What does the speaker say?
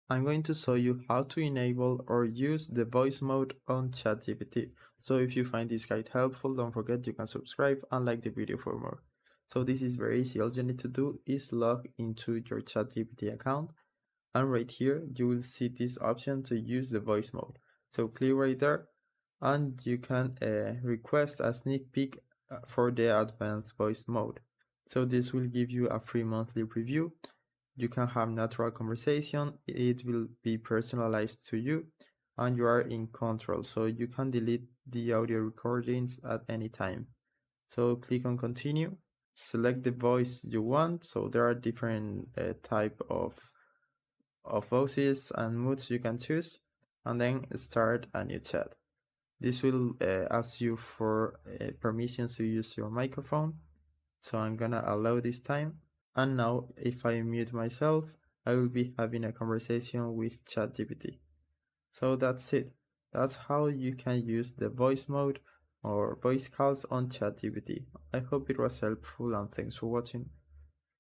I'm going to show you how to enable or use the voice mode on ChatGPT. So if you find this guide helpful, don't forget you can subscribe and like the video for more. So this is very easy. All you need to do is log into your ChatGPT account, and right here you will see this option to use the voice mode. So click right there and you can request a sneak peek for the advanced voice mode. So this will give you a free monthly preview. You can have natural conversation, it will be personalized to you, and you are in control, so you can delete the audio recordings at any time. So click on continue, select the voice you want. So there are different type of voices and moods you can choose, and then start a new chat. This will ask you for permissions to use your microphone, so I'm gonna allow this time. And now if I mute myself, I will be having a conversation with ChatGPT. So that's it. That's how you can use the voice mode or voice calls on ChatGPT. I hope it was helpful and thanks for watching.